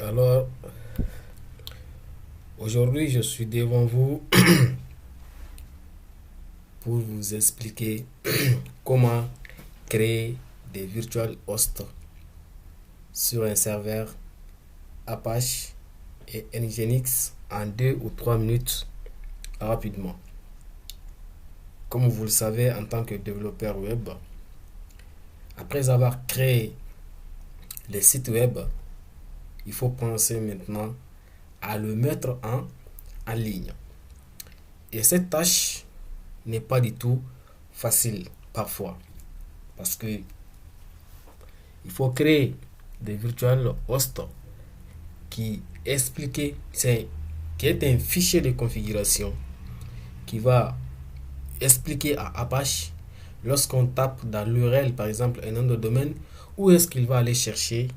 Alors, aujourd'hui, je suis devant vous pour vous expliquer comment créer des virtual hosts sur un serveur Apache et Nginx en 2 ou 3 minutes rapidement. Comme vous le savez, en tant que développeur web, après avoir créé les sites web, il faut penser maintenant à le mettre en ligne. Et cette tâche n'est pas du tout facile parfois parce que il faut créer des virtual hosts qui qui est un fichier de configuration qui va expliquer à Apache lorsqu'on tape dans l'URL par exemple un nom de domaine où est-ce qu'il va aller chercher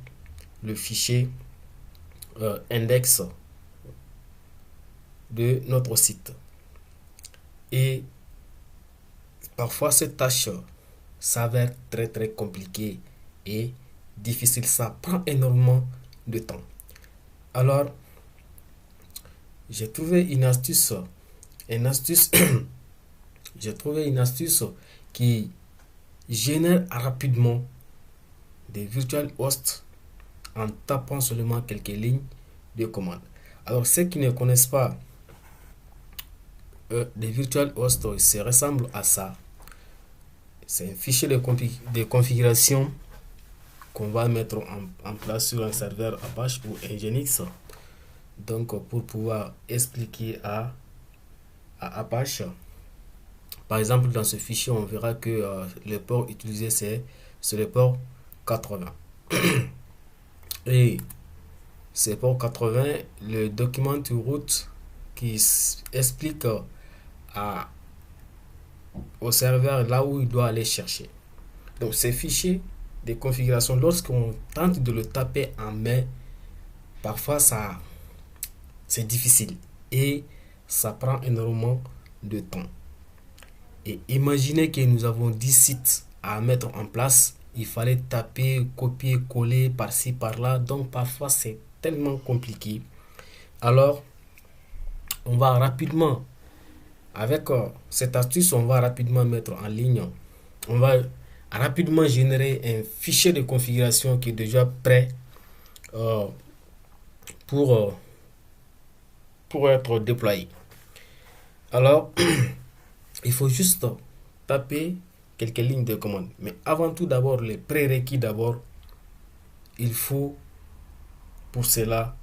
le fichier index de notre site. Et parfois cette tâche s'avère très très compliquée et difficile. Ça prend énormément de temps. Alors, j'ai trouvé une astuce, j'ai trouvé une astuce qui génère rapidement des virtual hosts en tapant seulement quelques lignes de commande. Alors, ceux qui ne connaissent pas des virtual hosts, ça ressemble à ça. C'est un fichier de configuration qu'on va mettre en place sur un serveur Apache ou Nginx. Donc, pour pouvoir expliquer à Apache, par exemple, dans ce fichier, on verra que le port utilisé, c'est le port 80. Et ce port 80, le document to route qui explique au serveur là où il doit aller chercher. Donc, ces fichiers de configuration, lorsqu'on tente de le taper en main, parfois c'est difficile et ça prend énormément de temps. Et imaginez que nous avons 10 sites à mettre en place. Il fallait taper, copier, coller par-ci, par-là. Donc parfois c'est tellement compliqué. Alors on va rapidement, avec cette astuce, on va rapidement mettre en ligne. On va rapidement générer un fichier de configuration qui est déjà prêt euh, pour, euh, pour être déployé. Alors, il faut juste taper quelques lignes de commande. Mais avant tout, d'abord, les prérequis d'abord, il faut pour cela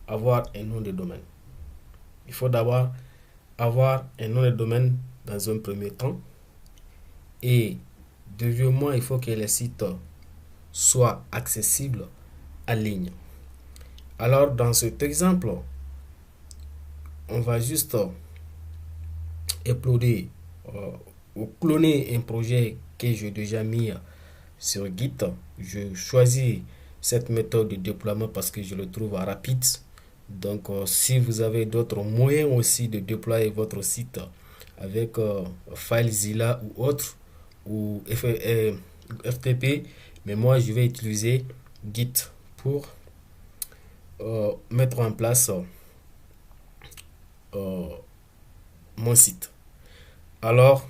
avoir un nom de domaine. Il faut d'abord avoir un nom de domaine dans un premier temps. Et deuxièmement, il faut que les sites soient accessibles en ligne. Alors, dans cet exemple, on va juste uploader ou cloner un projet que j'ai déjà mis sur Git. Je choisis cette méthode de déploiement parce que je le trouve rapide. Donc, si vous avez d'autres moyens aussi de déployer votre site avec FileZilla ou autre, ou FTP, mais moi je vais utiliser Git pour mettre en place euh, mon site. Alors,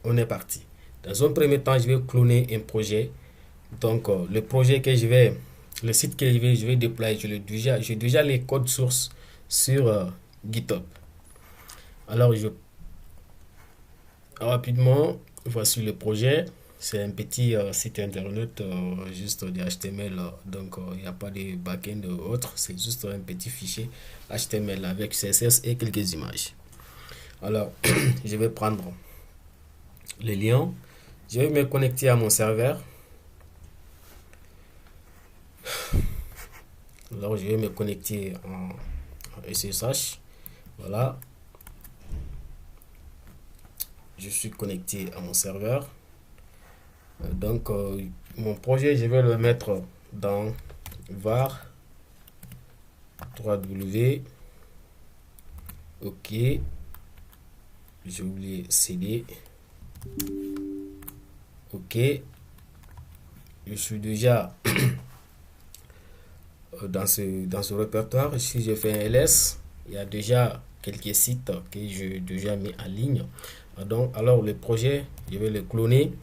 on est parti. Dans un premier temps, je vais cloner un projet. Donc, le site que je vais déployer, j'ai déjà les codes sources sur GitHub. Alors, rapidement, voici le projet. C'est un petit site internet, juste de HTML. Donc, il n'y a pas de backend ou autre. C'est juste un petit fichier HTML avec CSS et quelques images. Alors, je vais prendre le lien. Je vais me connecter à mon serveur. Alors, je vais me connecter en SSH. Voilà. Je suis connecté à mon serveur. Donc, mon projet, je vais le mettre dans var 3w. OK. J'ai oublié CD. OK. Je suis déjà dans ce répertoire. Si je fais un ls, il y a déjà quelques sites que j'ai déjà mis en ligne. Donc, alors le projet, je vais le cloner.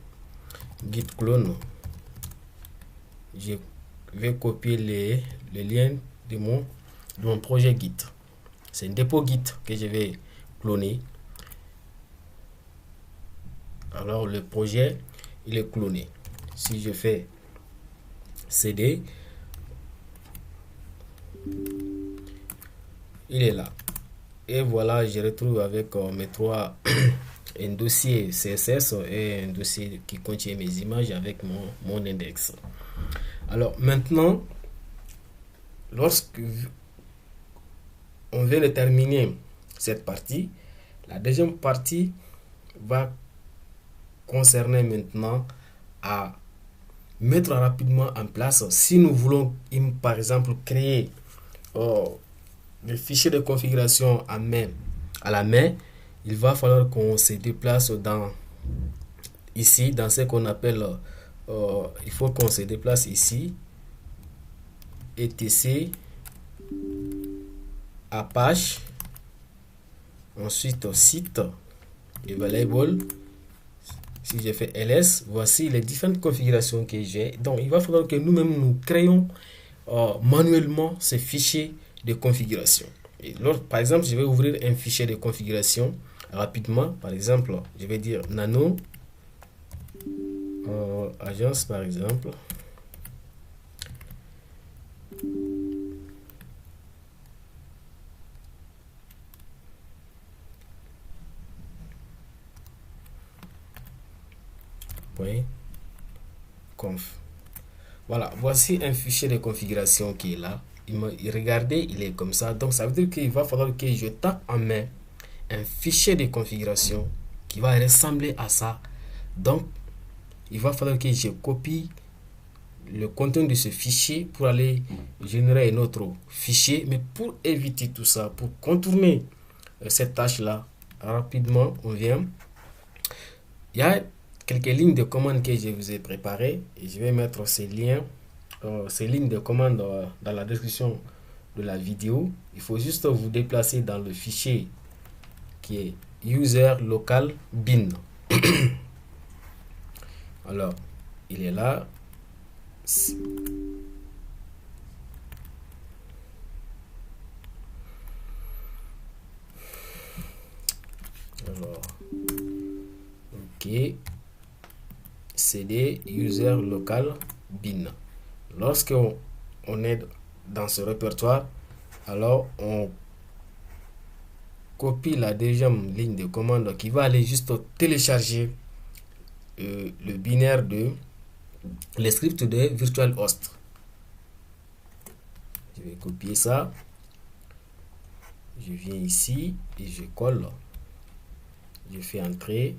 Git clone. Je vais copier les liens de mon projet Git. C'est un dépôt Git que je vais cloner. Alors le projet, il est cloné. Si je fais cd, il est là. Et voilà, je retrouve avec mes trois un dossier CSS et un dossier qui contient mes images avec mon index. Alors maintenant, lorsque on vient de terminer cette partie, la deuxième partie va concerner maintenant à mettre rapidement en place, si nous voulons par exemple créer des fichiers de configuration à la main, il va falloir qu'on se déplace ici dans ce qu'on appelle il faut qu'on se déplace ici, etc Apache, ensuite site available. Si je fais ls, voici les différentes configurations que j'ai. Donc il va falloir que nous-mêmes nous créons manuellement ces fichiers de configuration. Et par exemple, je vais ouvrir un fichier de configuration rapidement. Par exemple, je vais dire nano agence par exemple. .conf. Voilà, voici un fichier de configuration qui est là. Regardez, il est comme ça. Donc ça veut dire qu'il va falloir que je tape en main un fichier de configuration qui va ressembler à ça. Donc il va falloir que je copie le contenu de ce fichier pour aller générer un autre fichier. Mais pour éviter tout ça, pour contourner cette tâche là, rapidement on vient, il y a quelques lignes de commande que je vous ai préparées et je vais mettre ces lignes de commande dans la description de la vidéo. Il faut juste vous déplacer dans le fichier qui est user local bin. Alors il est là. Alors ok, cd user local bin. Lorsque on est dans ce répertoire, alors on copie la deuxième ligne de commande qui va aller juste télécharger le binaire de le script de virtualhost. Je vais copier ça, je viens ici et je colle, je fais entrer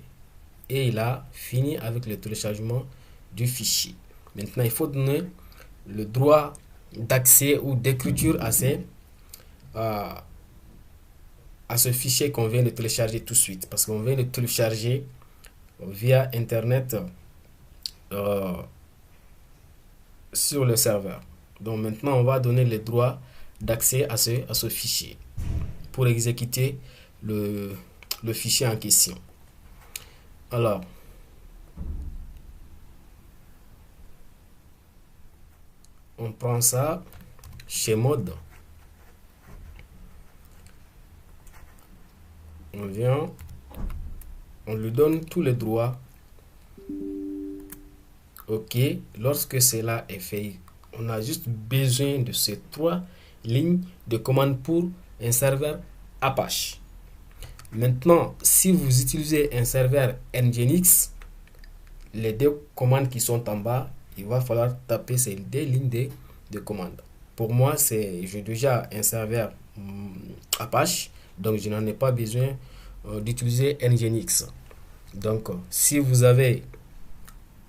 et il a fini avec le téléchargement du fichier. Maintenant il faut donner le droit d'accès ou d'écriture à ce fichier qu'on vient de télécharger tout de suite, parce qu'on vient de télécharger via internet sur le serveur. Donc maintenant on va donner le droit d'accès à ce fichier pour exécuter le fichier en question. Alors on prend ça chez mode, on vient, on lui donne tous les droits. Ok, lorsque cela est fait, on a juste besoin de ces trois lignes de commande pour un serveur Apache. Maintenant, si vous utilisez un serveur Nginx, les deux commandes qui sont en bas, il va falloir taper ces deux lignes de commande. Pour moi, j'ai déjà un serveur Apache, donc je n'en ai pas besoin d'utiliser Nginx. Donc, si vous avez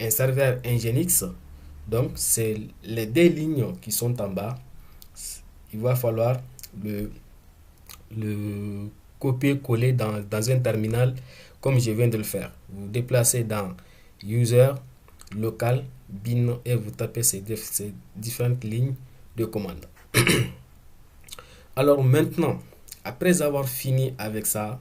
un serveur Nginx, donc c'est les deux lignes qui sont en bas, il va falloir le copier-coller dans un terminal comme je viens de le faire. Vous déplacez dans user local bin et vous tapez ces différentes lignes de commande. Alors maintenant, après avoir fini avec ça,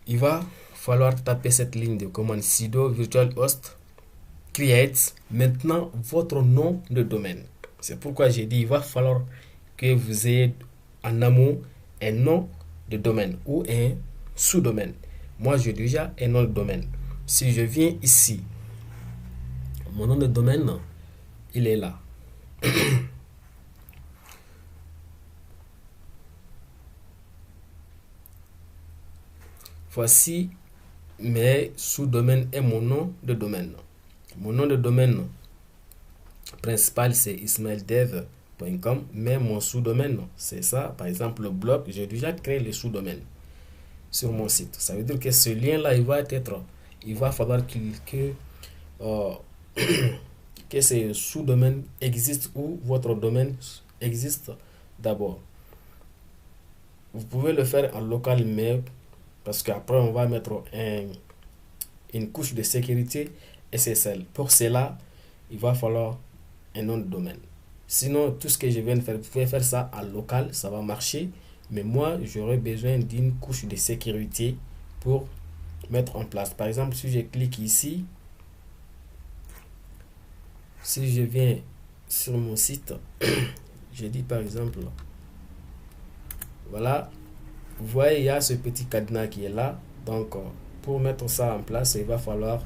il va falloir taper cette ligne de commande sudo virtual host create maintenant votre nom de domaine. C'est pourquoi j'ai dit il va falloir que vous ayez en amont un nom de domaine ou un sous-domaine. Moi, j'ai déjà un nom de domaine. Si je viens ici, mon nom de domaine, il est là. Voici mes sous-domaines et mon nom de domaine. Mon nom de domaine principal, c'est ismaildev.com, mais mon sous-domaine, c'est ça. Par exemple, le blog, j'ai déjà créé le sous-domaine sur mon site. Ça veut dire que ce lien-là, il va falloir euh, que ce sous-domaine existe ou votre domaine existe d'abord. Vous pouvez le faire en local, mais parce qu'après, on va mettre une couche de sécurité SSL. Pour cela, il va falloir un nom de domaine. Sinon, tout ce que je viens de faire, vous pouvez faire ça en local, ça va marcher. Mais moi, j'aurais besoin d'une couche de sécurité pour mettre en place. Par exemple, si je clique ici, si je viens sur mon site, je dis par exemple, voilà, vous voyez, il y a ce petit cadenas qui est là. Donc, pour mettre ça en place, il va falloir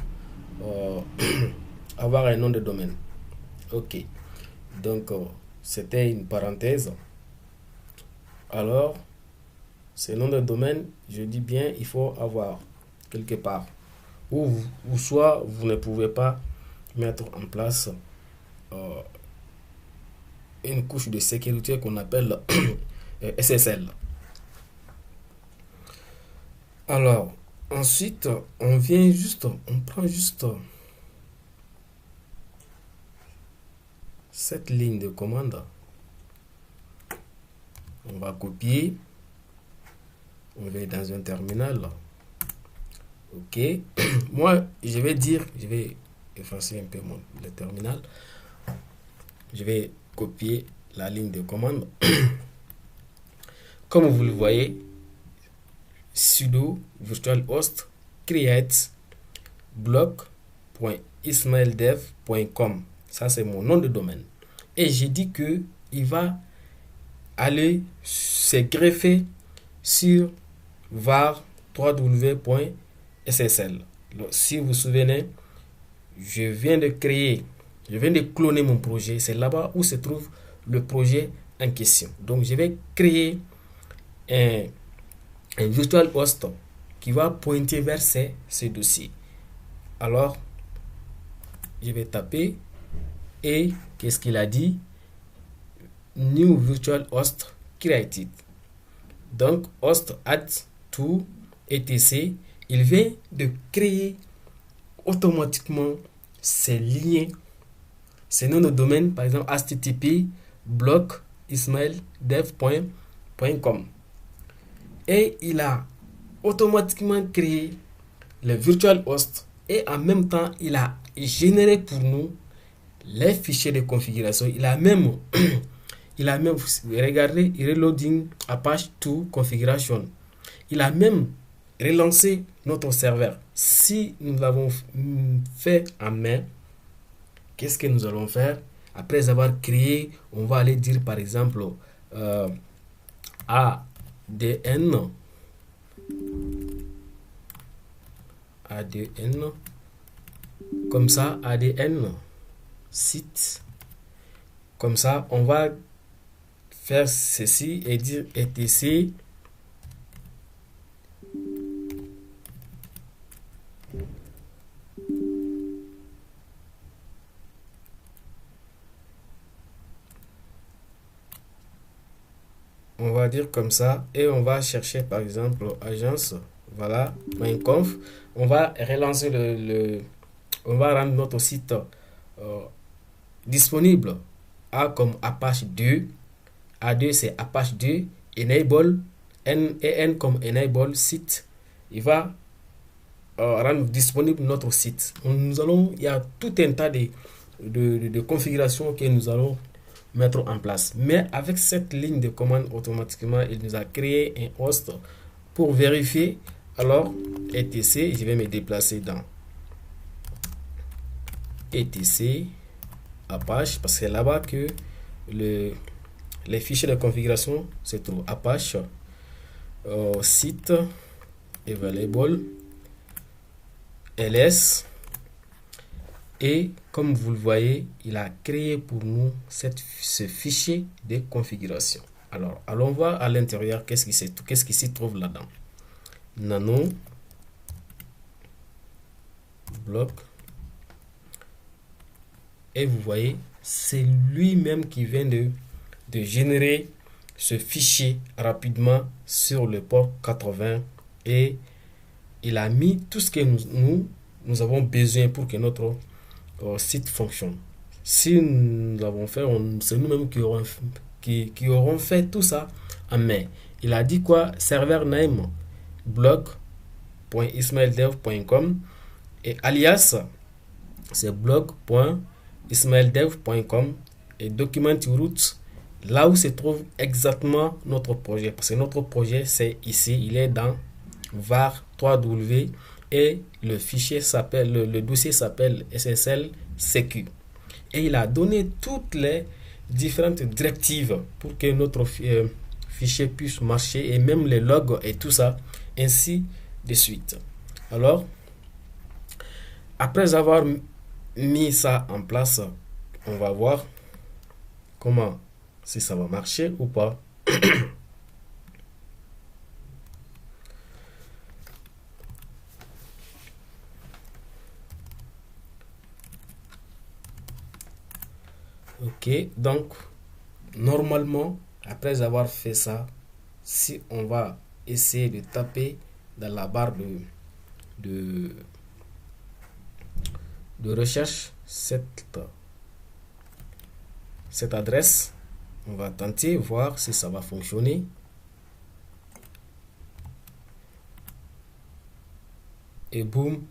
avoir un nom de domaine. Ok. Donc, c'était une parenthèse. Alors, ce nom de domaine, je dis bien, il faut avoir quelque part. Ou soit vous ne pouvez pas mettre en place une couche de sécurité qu'on appelle SSL. Alors, ensuite, on prend juste cette ligne de commande. On va copier. On va dans un terminal. Ok. Moi, je vais effacer un peu le terminal. Je vais copier la ligne de commande. Comme vous le voyez, sudo virtual host create blog.ismaildev.com. Ça, c'est mon nom de domaine. Et j'ai dit que il va aller se greffer sur var www.ssl. Si vous vous souvenez, je viens de cloner mon projet. C'est là-bas où se trouve le projet en question. Donc, je vais créer un virtual host qui va pointer vers ce dossier. Alors, je vais taper et qu'est-ce qu'il a dit? New virtual host created. Donc, host add to etc. Il vient de créer automatiquement ces liens, ces noms de domaine, par exemple http blog.ismaildev.com. Et il a automatiquement créé le virtual host et en même temps, il a généré pour nous les fichiers de configuration. Il a même regardé reloading Apache 2 configuration. Il a même relancé notre serveur. Si nous l'avons fait en main, qu'est-ce que nous allons faire? Après avoir créé, on va aller dire par exemple ADN comme ça, ADN site, comme ça on va faire ceci et dire etc. On va dire comme ça et on va chercher par exemple agence, voilà, .conf. On va relancer on va rendre notre site disponible. A comme Apache 2, A2 c'est Apache 2, enable, N comme enable site. Il va rendre disponible notre site. Il y a tout un tas de configurations que nous allons mettre en place. Mais avec cette ligne de commande, automatiquement, il nous a créé un host pour vérifier. Alors, etc, je vais me déplacer dans etc Apache, parce que c'est là-bas que les fichiers de configuration se trouvent. Apache site available ls, et comme vous le voyez, il a créé pour nous ce fichier de configuration. Alors, allons voir à l'intérieur qu'est-ce qui s'y trouve là-dedans. Nano bloc, et vous voyez, c'est lui-même qui vient de générer ce fichier rapidement sur le port 80, et il a mis tout ce que nous avons besoin pour que notre site fonctionne. Si nous l'avons fait, c'est nous-mêmes qui aurons fait tout ça en main. Il a dit quoi? Serveur name blog.ismaildev.com, et alias c'est blog.ismaildev.com, et document root, là où se trouve exactement notre projet, parce que notre projet c'est ici, il est dans var 3w, et le fichier s'appelle, le dossier s'appelle SSL Secu, et il a donné toutes les différentes directives pour que notre fichier puisse marcher, et même les logs et tout ça, ainsi de suite. Alors, après avoir mis ça en place, on va voir comment, si ça va marcher ou pas. Ok, donc normalement, après avoir fait ça, si on va essayer de taper dans la barre de recherche cette adresse, on va tenter voir si ça va fonctionner. Et boum,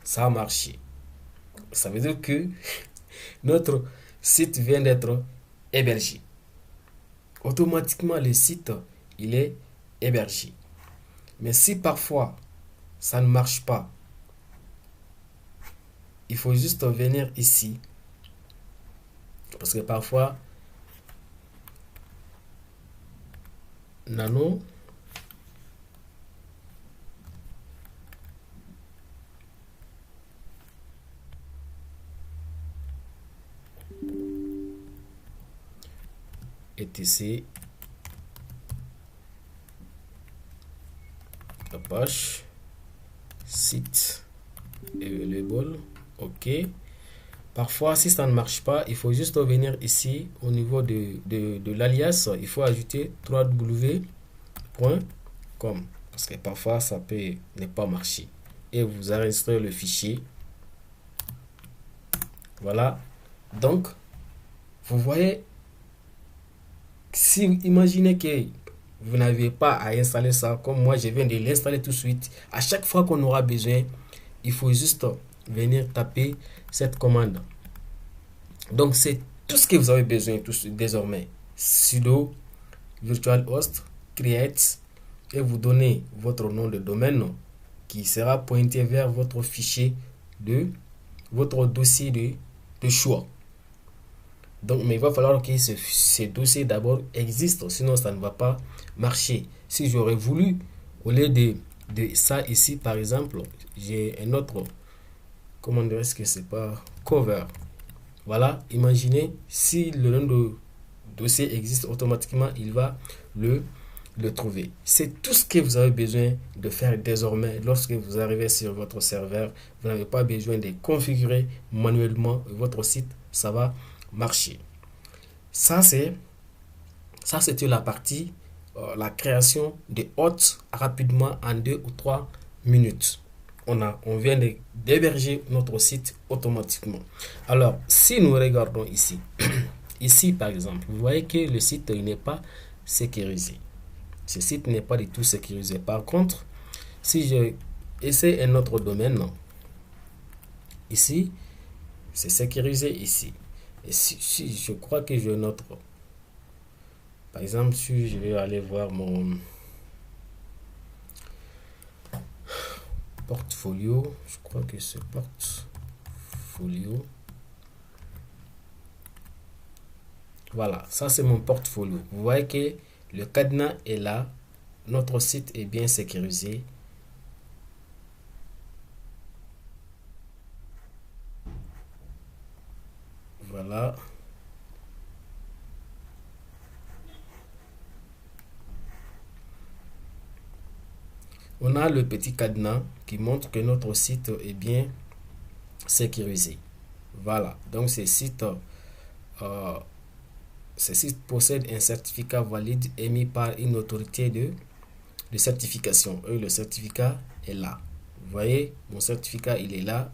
ça a marché. Ça veut dire que notre site vient d'être hébergé. Automatiquement, le site, il est hébergé. Mais si parfois, ça ne marche pas, il faut juste venir ici. Parce que parfois, Nano etc Apache site available. Ok, parfois si ça ne marche pas, il faut juste venir ici au niveau de l'alias, il faut ajouter www.com, parce que parfois ça peut ne pas marcher, et vous enregistrez le fichier. Voilà, donc vous voyez, si imaginez que vous n'avez pas à installer ça, comme moi je viens de l'installer tout de suite, à chaque fois qu'on aura besoin, il faut juste venir taper cette commande. Donc c'est tout ce que vous avez besoin désormais. Sudo virtual host create, et vous donnez votre nom de domaine qui sera pointé vers votre fichier votre dossier de choix. Donc, mais il va falloir que ce dossier d'abord existe, sinon ça ne va pas marcher. Si j'aurais voulu, au lieu de ça ici, par exemple, j'ai un autre, comment dire, est-ce que c'est pas cover. Voilà, imaginez si le nom de dossier existe, automatiquement il va le trouver. C'est tout ce que vous avez besoin de faire désormais. Lorsque vous arrivez sur votre serveur, vous n'avez pas besoin de configurer manuellement votre site, ça va marcher. Ça c'était la partie la création de hôtes rapidement en 2 ou 3 minutes. On vient d'héberger notre site automatiquement. Alors si nous regardons ici ici par exemple, vous voyez que le site n'est pas sécurisé. Ce site n'est pas du tout sécurisé. Par contre, si je essaie un autre domaine, ici c'est sécurisé ici. Et si je crois que je note, par exemple, si je vais aller voir mon portfolio, je crois que c'est portfolio. Voilà, ça c'est mon portfolio. Vous voyez que le cadenas est là, notre site est bien sécurisé. Voilà. On a le petit cadenas qui montre que notre site est bien sécurisé. Voilà, donc euh, ces sites possèdent un certificat valide émis par une autorité de certification. Et le certificat est là. Vous voyez, mon certificat, il est là.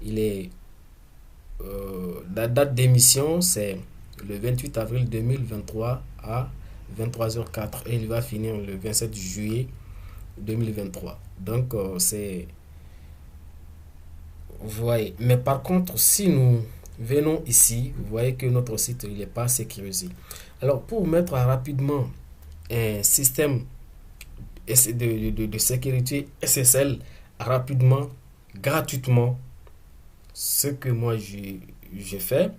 Il est la date d'émission, c'est le 28 avril 2023 à 23h04 et il va finir le 27 juillet 2023. Donc, vous voyez. Mais par contre, si nous venons ici, vous voyez que notre site il n'est pas sécurisé. Alors, pour mettre rapidement un système de sécurité SSL rapidement, gratuitement, ce que moi j'ai fait,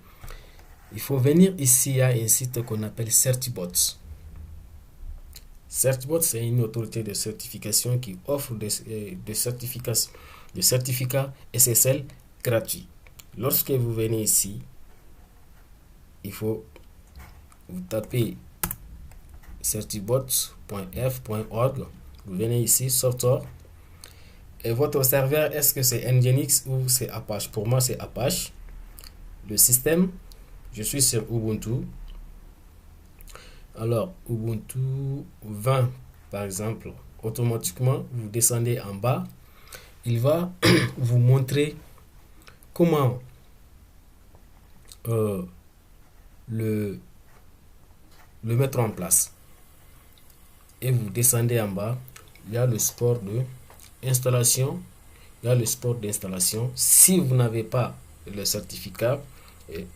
il faut venir ici à un site qu'on appelle Certibot. Certibot, c'est une autorité de certification qui offre des certificats SSL gratuits. Lorsque vous venez ici, il faut vous taper certibot.f.org. Vous venez ici, Software. Et votre serveur, est-ce que c'est Nginx ou c'est Apache? Pour moi, c'est Apache. Le système, je suis sur Ubuntu. Alors, Ubuntu 20, par exemple, automatiquement, vous descendez en bas. Il va vous montrer comment le mettre en place. Et vous descendez en bas. Il y a le support de installation. Il y a le support d'installation. Si vous n'avez pas le certificat,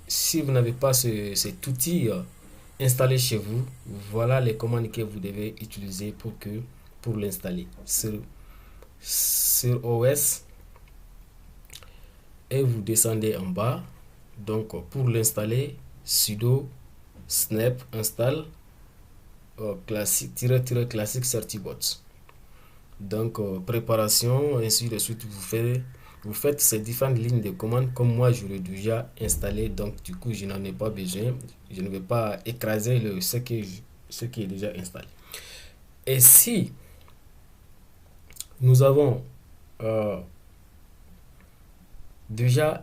si vous n'avez pas cet outil installé chez vous, voilà les commandes que vous devez utiliser pour l'installer sur OS. Et vous descendez en bas. Donc pour l'installer, sudo snap install classique certibot. Donc préparation, ainsi de suite, vous faites ces différentes lignes de commande comme moi je l'ai déjà installé, donc du coup je n'en ai pas besoin, je ne vais pas écraser ce qui est déjà installé. Et si nous avons déjà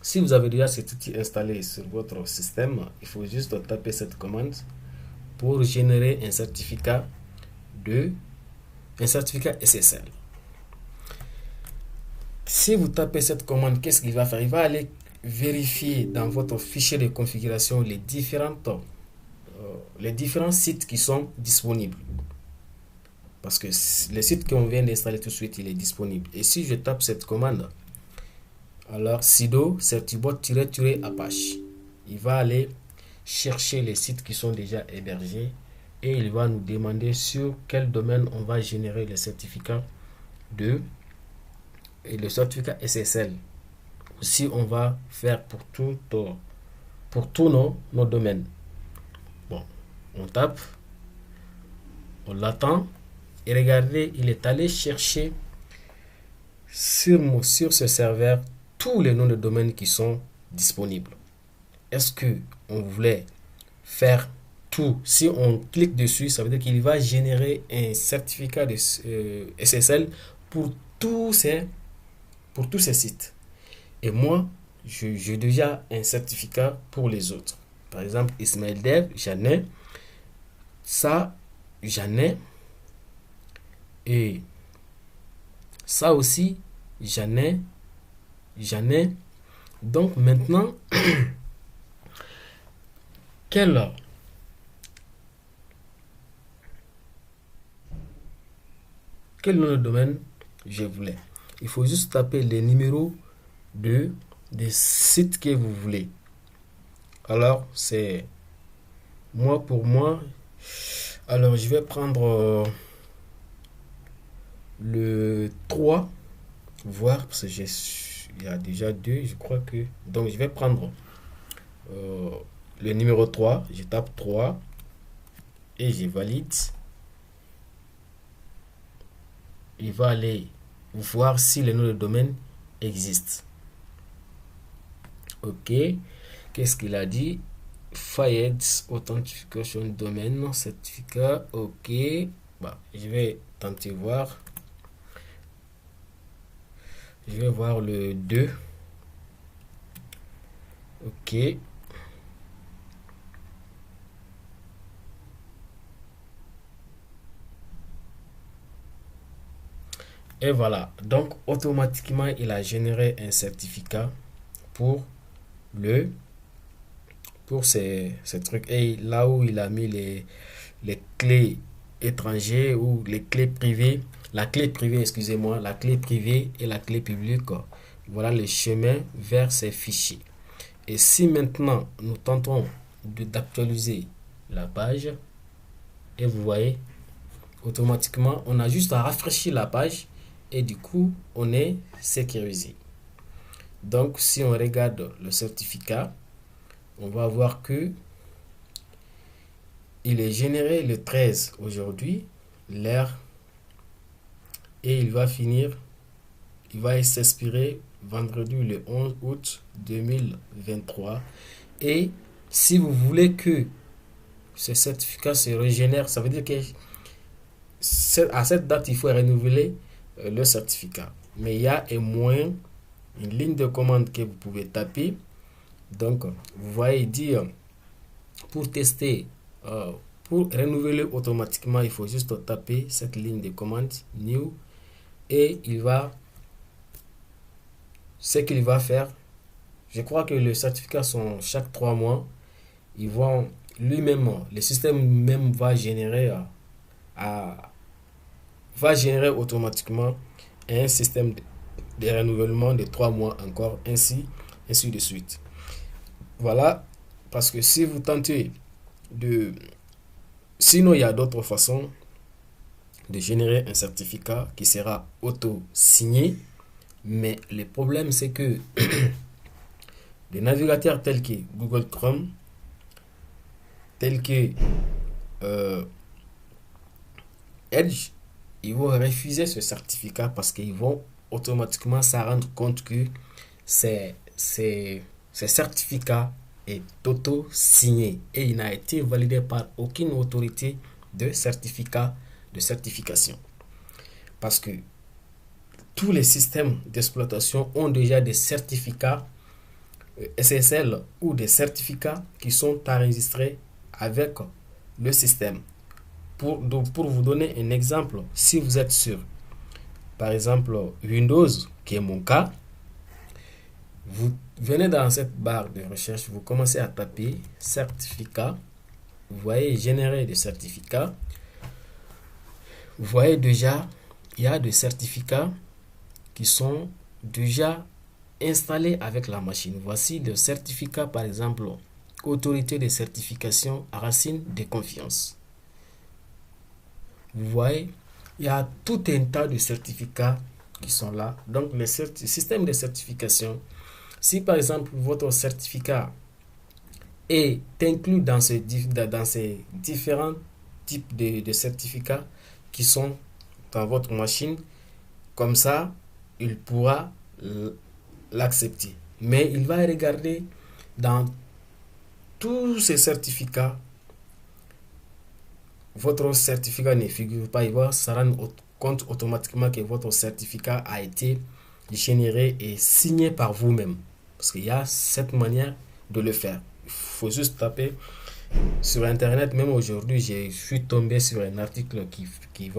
si vous avez déjà cet outil installé sur votre système, il faut juste taper cette commande pour générer un certificat SSL. Si vous tapez cette commande, qu'est-ce qu'il va faire? Il va aller vérifier dans votre fichier de configuration les différents sites qui sont disponibles. Parce que le site qu'on vient d'installer tout de suite, il est disponible. Et si je tape cette commande, alors sudo certibot-apache, il va aller chercher les sites qui sont déjà hébergés et il va nous demander sur quel domaine on va générer le certificat SSL. Si on va faire pour tous nos domaines. Bon, on tape, on l'attend et regardez, il est allé chercher sur ce serveur tous les noms de domaines qui sont disponibles. Est-ce que on voulait faire tout? Si on clique dessus, ça veut dire qu'il va générer un certificat de SSL pour tous ces sites. Et moi, j'ai déjà un certificat pour les autres. Par exemple, Ismail Dev, j'en ai. Ça, j'en ai. Et ça aussi, j'en ai. Donc maintenant, quel nom de domaine je voulais? Il faut juste taper les numéros de des sites que vous voulez. Alors, c'est moi pour moi. Alors, je vais prendre le 3 voir, parce que il y a déjà deux, je crois que. Donc, je vais prendre euh, le numéro 3. Je tape 3 et je valide. Il va aller voir si le nom de domaine existe. Ok. Qu'est-ce qu'il a dit? Fayed Authentication Domaine certificat. Ok. Bah, je vais tenter voir. Je vais voir le 2. Ok. Et voilà. Donc, automatiquement, il a généré un certificat pour le pour ces trucs. Et là où il a mis les clés étrangères ou les clés privées, la clé privée, excusez-moi, la clé privée et la clé publique, voilà le chemin vers ces fichiers. Et si maintenant nous tentons d'actualiser la page, et vous voyez, automatiquement, on a juste à rafraîchir la page et du coup, on est sécurisé. Donc, si on regarde le certificat, on va voir que il est généré le 13 aujourd'hui, l'heure, et il va finir, il va s'expirer vendredi le 11 août 2023. Et si vous voulez que ce certificat se régénère, ça veut dire que à cette date, il faut renouveler le certificat. Mais il y a un moyen, une ligne de commande que vous pouvez taper. Donc, vous voyez dire, pour tester, pour renouveler automatiquement, il faut juste taper cette ligne de commande new et ce qu'il va faire, je crois que les certificats sont chaque 3 mois, ils vont lui-même, le système même va générer automatiquement un système de renouvellement de 3 mois encore, ainsi de suite. Voilà, parce que si vous tentez de... Sinon, il y a d'autres façons de générer un certificat qui sera auto-signé, mais le problème, c'est que des navigateurs tels que Google Chrome, tels que Edge, ils vont refuser ce certificat parce qu'ils vont automatiquement se rendre compte que ce certificat est auto-signé et il n'a été validé par aucune autorité de certification. Parce que tous les systèmes d'exploitation ont déjà des certificats SSL ou des certificats qui sont enregistrés avec le système. Pour vous donner un exemple, si vous êtes sur, par exemple, Windows, qui est mon cas, vous venez dans cette barre de recherche, vous commencez à taper certificat, vous voyez générer des certificats, vous voyez déjà, il y a des certificats qui sont déjà installés avec la machine. Voici le certificat, par exemple, autorité de certification Racine de confiance. Vous voyez, il y a tout un tas de certificats qui sont là. Donc, le système de certification, si par exemple votre certificat est inclus dans ces différents types de certificats qui sont dans votre machine, comme ça, il pourra l'accepter. Mais il va regarder dans tous ces certificats. Votre certificat ne figure pas, il va se rendre compte automatiquement que votre certificat a été généré et signé par vous-même. Parce qu'il y a cette manière de le faire. Il faut juste taper sur Internet. Même aujourd'hui, je suis tombé sur un article qui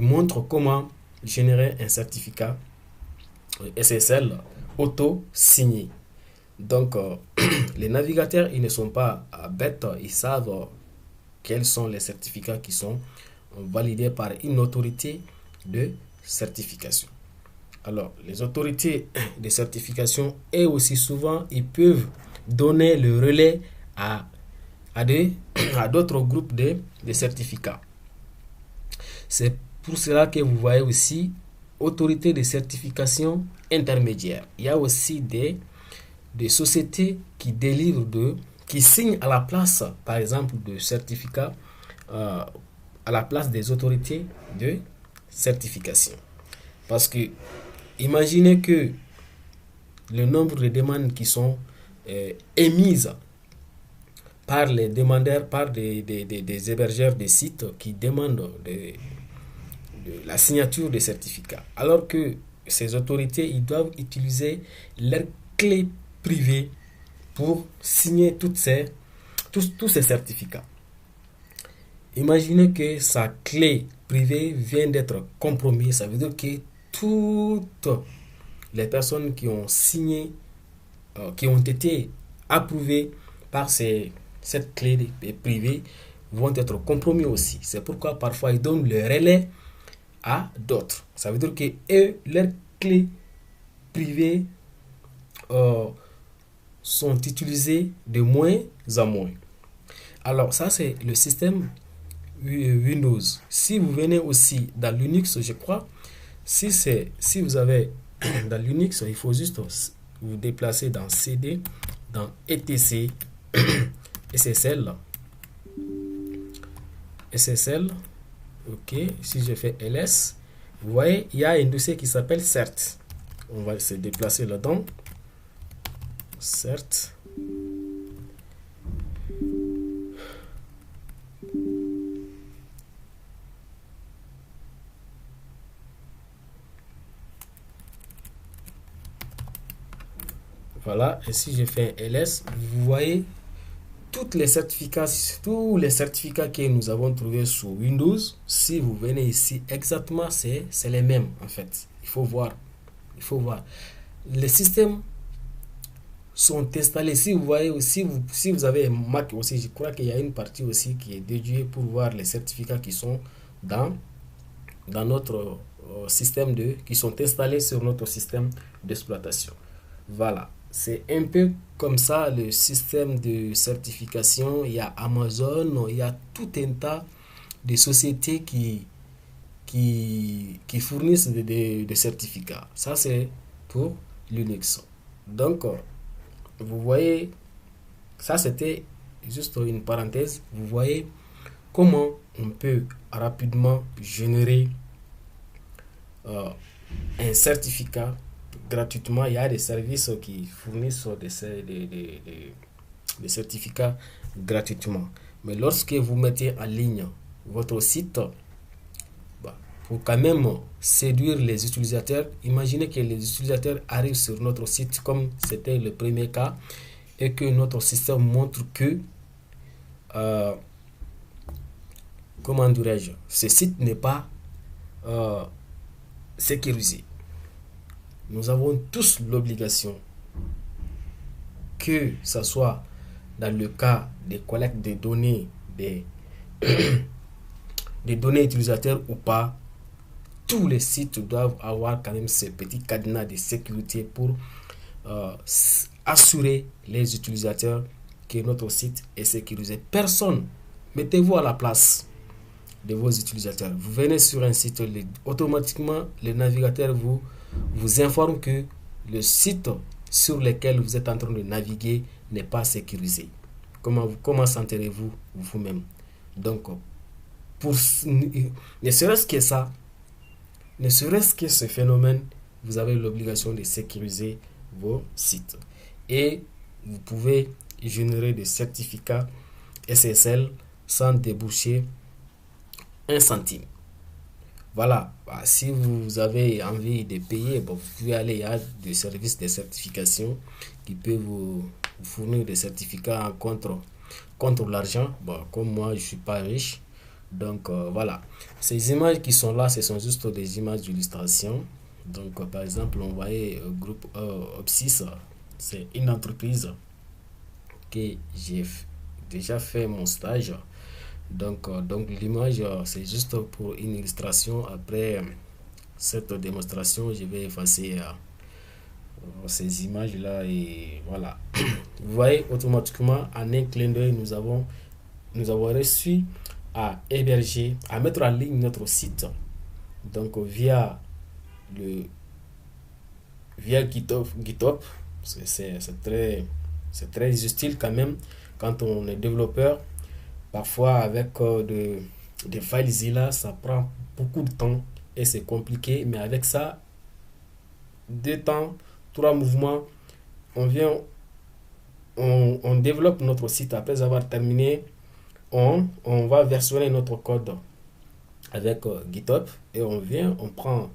montre comment générer un certificat SSL auto-signé. Donc, les navigateurs, ils ne sont pas bêtes, ils savent quels sont les certificats qui sont validés par une autorité de certification. Alors, les autorités de certification, et aussi souvent, ils peuvent donner le relais à, à d'autres groupes de certificats. C'est pour cela que vous voyez aussi autorités de certification intermédiaire. Il y a aussi des sociétés qui délivrent qui signent à la place, par exemple, de certificats à la place des autorités de certification. Parce que imaginez que le nombre de demandes qui sont émises par les demandeurs, par des hébergeurs de sites qui demandent la signature des certificats. Alors que ces autorités, ils doivent utiliser leurs clés privées pour signer tous ces certificats. Imaginez que sa clé privée vient d'être compromise. Ça veut dire que toutes les personnes qui ont signé, qui ont été approuvées par cette clé privée vont être compromis aussi. C'est pourquoi parfois ils donnent le relais à d'autres. Ça veut dire que eux, leurs clés privées sont utilisées de moins en moins. Alors ça c'est le système Windows. Si vous venez aussi dans Linux, je crois, si vous avez dans Linux, il faut juste vous déplacer dans CD, dans etc, SSL, ok, si je fais ls, vous voyez, il y a un dossier qui s'appelle cert. On va se déplacer là-dedans, cert. Voilà, et si je fais un ls, vous voyez tous les certificats que nous avons trouvés sur Windows. Si vous venez ici, exactement, c'est les mêmes en fait. Il faut voir. Les systèmes sont installés. Si vous voyez aussi, si vous avez un Mac aussi, je crois qu'il y a une partie aussi qui est dédiée pour voir les certificats qui sont dans notre système qui sont installés sur notre système d'exploitation. Voilà. C'est un peu comme ça le système de certification. Il y a Amazon, il y a tout un tas de sociétés qui fournissent des certificats. Ça, c'est pour Linux. Donc, vous voyez, ça c'était juste une parenthèse. Vous voyez comment on peut rapidement générer un certificat gratuitement. Il y a des services qui fournissent des certificats gratuitement. Mais lorsque vous mettez en ligne votre site, pour quand même séduire les utilisateurs, imaginez que les utilisateurs arrivent sur notre site comme c'était le premier cas et que notre système montre que comment dirais-je, ce site n'est pas sécurisé. Nous avons tous l'obligation, que ce soit dans le cas des collectes de données, des données utilisateurs ou pas, tous les sites doivent avoir quand même ce petit cadenas de sécurité pour assurer les utilisateurs que notre site est sécurisé. Personne, mettez-vous à la place de vos utilisateurs. Vous venez sur un site, automatiquement le navigateur vous informe que le site sur lequel vous êtes en train de naviguer n'est pas sécurisé. Comment sentirez-vous vous-même? Donc, ne serait-ce que ça, ne serait-ce que ce phénomène, vous avez l'obligation de sécuriser vos sites. Et vous pouvez générer des certificats SSL sans déboucher un centime. Voilà, si vous avez envie de payer, vous pouvez aller à des services de certification qui peuvent vous fournir des certificats contre l'argent. Comme moi, je ne suis pas riche. Donc voilà, ces images qui sont là, ce sont juste des images d'illustration. Donc par exemple, on voyait groupe Opsis, c'est une entreprise que j'ai déjà fait mon stage. Donc l'image, c'est juste pour une illustration. Après, cette démonstration, je vais effacer ces images-là et voilà. Vous voyez, automatiquement, en un clin d'œil, nous avons réussi à héberger, à mettre en ligne notre site. Donc, le, via GitHub, c'est très utile quand même quand on est développeur. Parfois, avec des FileZilla, ça prend beaucoup de temps et c'est compliqué. Mais avec ça, 2 temps, 3 mouvements, on vient, on développe notre site. Après avoir terminé, on va versionner notre code avec GitHub et on prend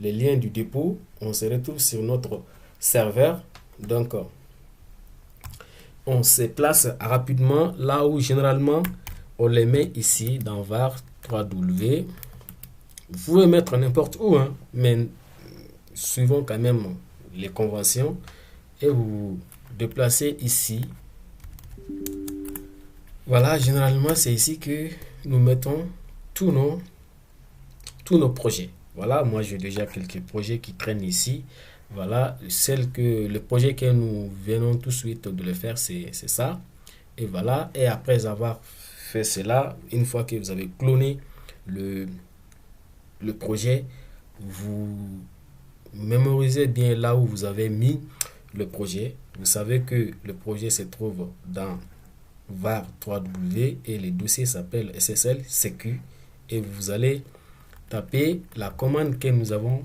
les liens du dépôt, on se retrouve sur notre serveur. Donc, on se place rapidement là où généralement on les met ici dans var 3w. Vous pouvez mettre n'importe où, hein, mais suivons quand même les conventions et vous déplacez ici. Voilà, généralement c'est ici que nous mettons tous nos projets. Voilà, moi j'ai déjà quelques projets qui traînent ici. Voilà, le projet que nous venons tout de suite de le faire, c'est ça. Et voilà, et après avoir fait cela, une fois que vous avez cloné le, le projet, vous mémorisez bien là où vous avez mis le projet. Vous savez que le projet se trouve dans var 3w et le dossier s'appelle SSL Secu et vous allez taper la commande que nous avons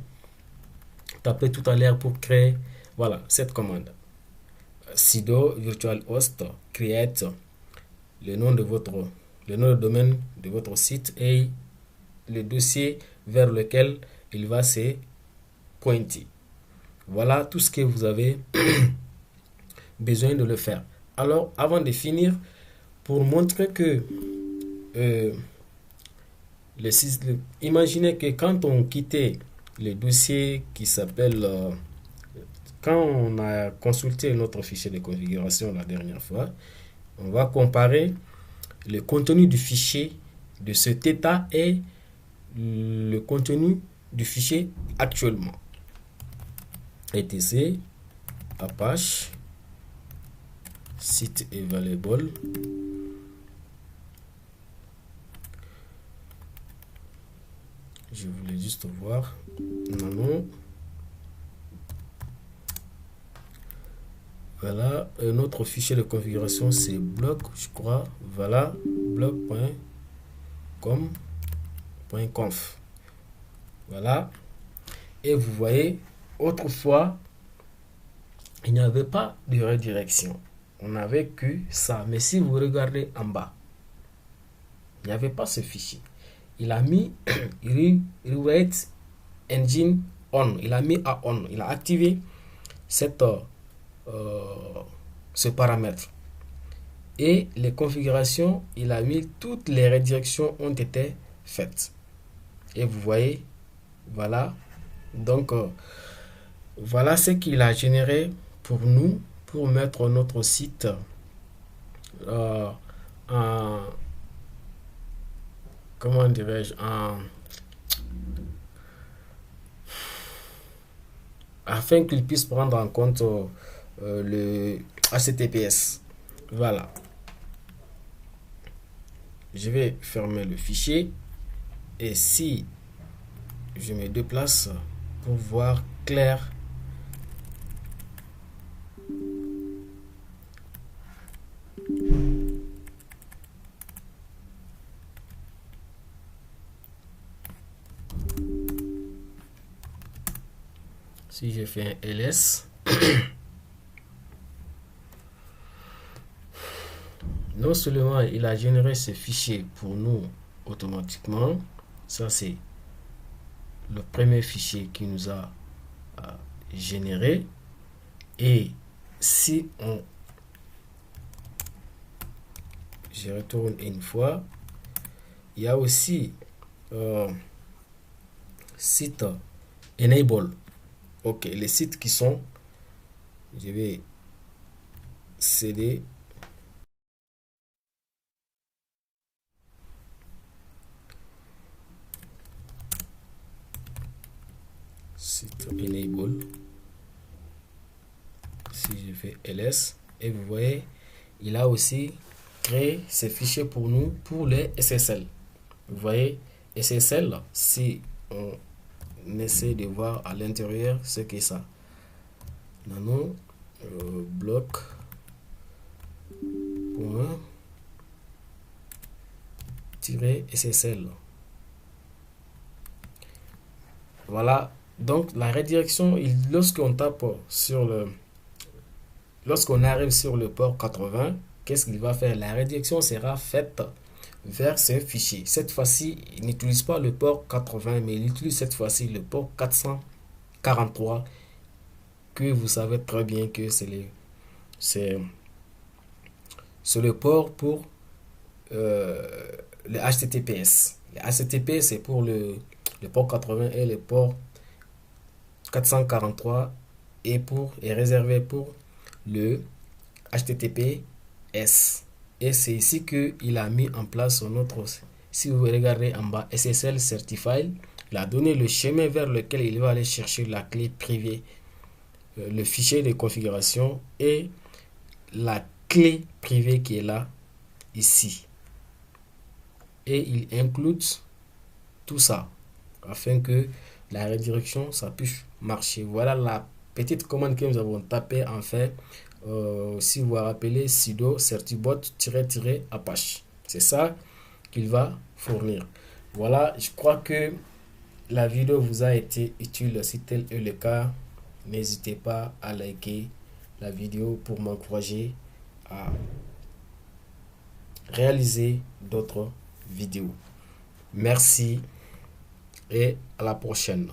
tapé tout à l'heure pour créer, voilà, cette commande. Sudo virtual host create le nom de domaine de votre site et le dossier vers lequel il va se pointer. Voilà tout ce que vous avez besoin de le faire. Alors, avant de finir, pour montrer que imaginez que quand on quittait le dossier qui s'appelle quand on a consulté notre fichier de configuration la dernière fois, on va comparer le contenu du fichier de cet état et le contenu du fichier actuellement. etc apache site available. Je voulais juste voir nano. Voilà, notre fichier de configuration c'est bloc, je crois. Voilà, bloc.com.conf. Voilà. Et vous voyez, autrefois, il n'y avait pas de redirection. On n'avait que ça. Mais si vous regardez en bas, il n'y avait pas ce fichier. Il a mis Rewrite Engine On. Il a mis à On. Il a activé ce paramètre. Et les configurations, il a mis toutes les redirections ont été faites. Et vous voyez, voilà. Donc, voilà ce qu'il a généré pour nous, pour mettre notre site en, comment dirais-je, afin qu'il puisse prendre en compte le HTTPS. Voilà. Je vais fermer le fichier et si je me déplace pour voir clair, si je fais un ls, non seulement il a généré ce fichier pour nous automatiquement, ça c'est le premier fichier qui nous a généré, et si je retourne une fois, il y a aussi site enable. Ok, les sites qui sont, je vais céder. Et vous voyez, il a aussi créé ces fichiers pour nous, pour les SSL. Vous voyez, SSL, si on essaie de voir à l'intérieur ce qu'est ça. Nano, bloc, point, SSL. Voilà, donc la redirection, lorsqu'on tape sur lorsqu'on arrive sur le port 80, qu'est-ce qu'il va faire? La redirection sera faite vers ce fichier. Cette fois-ci, il n'utilise pas le port 80, mais il utilise cette fois-ci le port 443, que vous savez très bien que c'est le port pour le HTTPS. Le HTTP, c'est pour le port 80 et le port 443 est réservé pour le HTTPS. Et c'est ici qu'il a mis en place son autre. Si vous regardez en bas, SSL Certified, il a donné le chemin vers lequel il va aller chercher la clé privée, le fichier de configuration et la clé privée qui est là, ici. Et il inclut tout ça afin que la redirection ça puisse marcher. Voilà la petite commande que nous avons tapée en fait. Si vous vous rappelez, sudo certibot-apache. C'est ça qu'il va fournir. Voilà, je crois que la vidéo vous a été utile. Si tel est le cas, n'hésitez pas à liker la vidéo pour m'encourager à réaliser d'autres vidéos. Merci et à la prochaine.